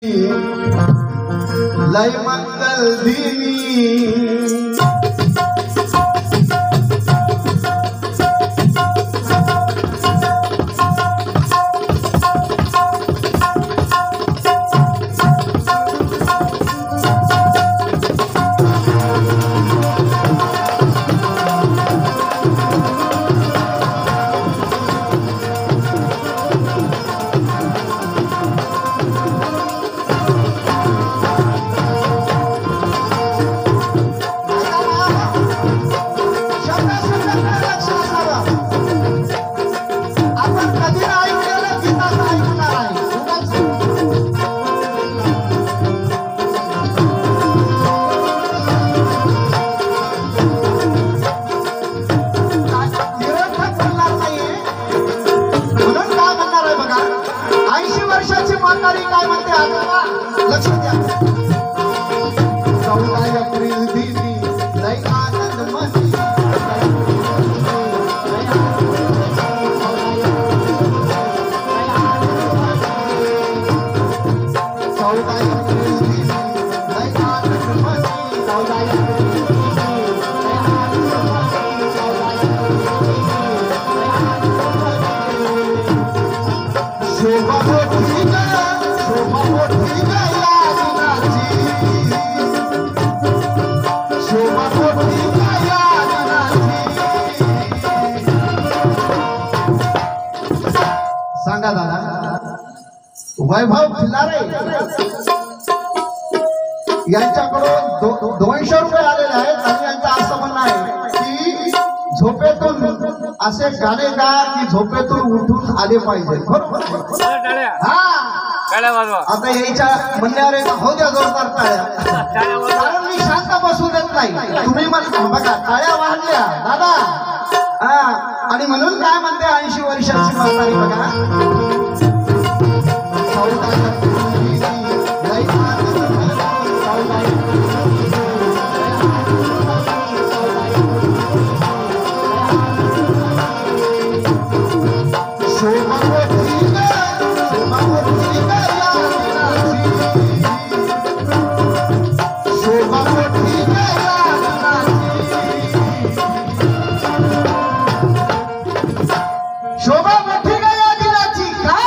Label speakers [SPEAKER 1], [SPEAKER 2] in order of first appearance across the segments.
[SPEAKER 1] लय मंगल दिनी काय म्हणते आजोबा लक्ष द्या 14 एप्रिल दिनी लय आनंद मनी 14 एप्रिल दिनी लय आनंद मनी 14 एप्रिल शोभा मोठी गया शोभा मोठी गया दिनाची शोभा मोठी गया दिनाची सांगा दादा वैभव खिल्लारे यांच्याकडून 200 रुपये आलेले आहेत आणि यांचं असं म्हणणं आहे की झोपेतून असे गाणे गा की झोपेतून उठून आले पाहिजे बरोबर हा आता यायच्या म्हणण्यावर हो द्या जोरदार टाळ्या कारण मी शांत बसू देत नाही तुम्ही मला बघा टाळ्या वाढल्या दादा हा आणि म्हणून काय म्हणते 80 वर्षाची म्हातारी बघा शोभा मोठी गया दिनाची का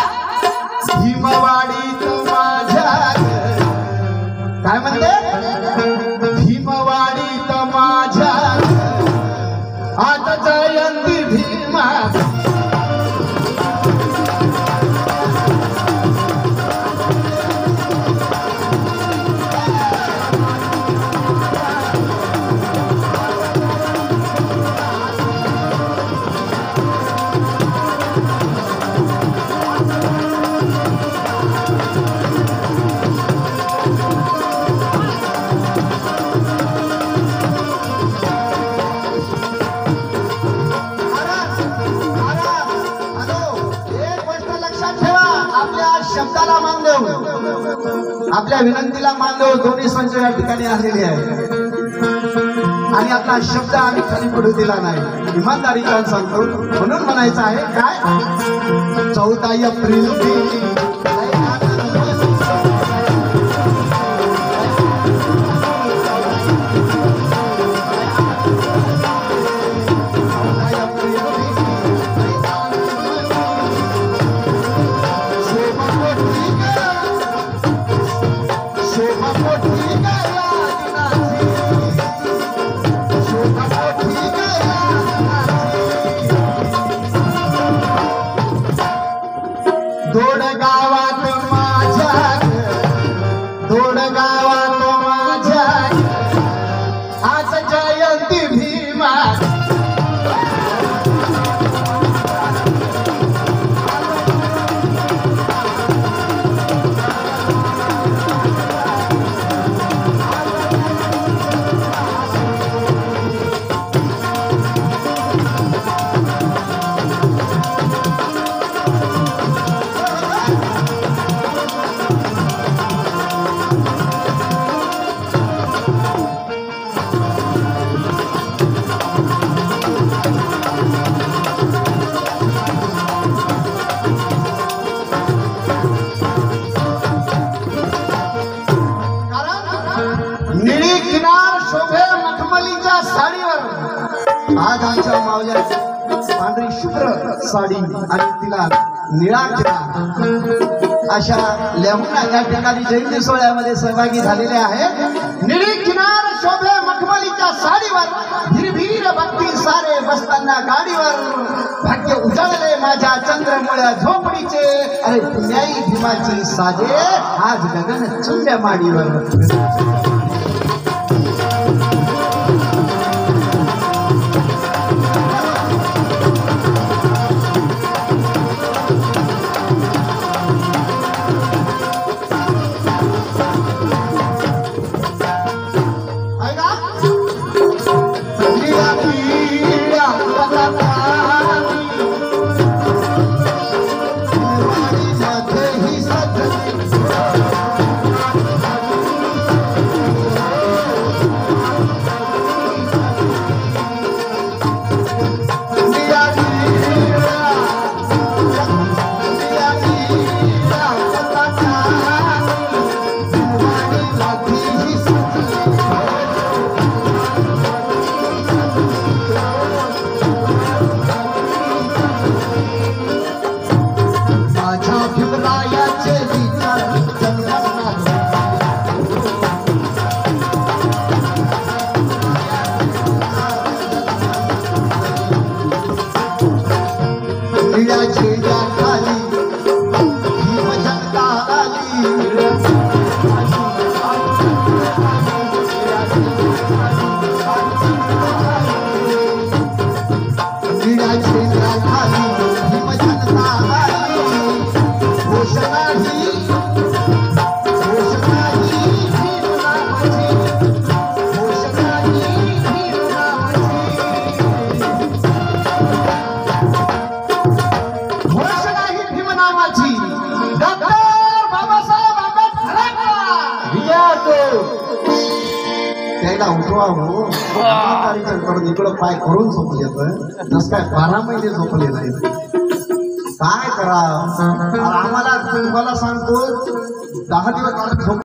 [SPEAKER 1] भीमवाडीत माझ्या काय म्हणते भीमवाडीत माझ्या आता जयंती भीमा शब्दाला मान देऊ आपल्या विनंतीला मान देऊ दोन्ही संच या ठिकाणी आलेले आहे आणि आपला शब्द आम्ही खाली पडू दिला नाही इमानदारीचा सांगतो म्हणून म्हणायचं आहे काय 14 एप्रिल दोड गा आज आमच्या मावल्या पांढरी शुभ्र साडी आणि तिला निळा किनार अशा लेहुना या ठिकाणी जयंती सोहळ्यामध्ये सहभागी झालेले आहेत। निळी किनार शोभे मखमलीच्या साडीवर भिरभिर भक्ती सारे बसताना गाडीवर भाग्य उजळले माझ्या चंद्रमुळ्या झोपडीचे अरे पुण्याई भीमाची साजे आज गगन चुंब्या माडीवर। इकडं पाय करून झोपले जस काय 12 महिने झोपले नाही काय करा आम्हाला तुम्हाला सांगतो 10 दिवस झोप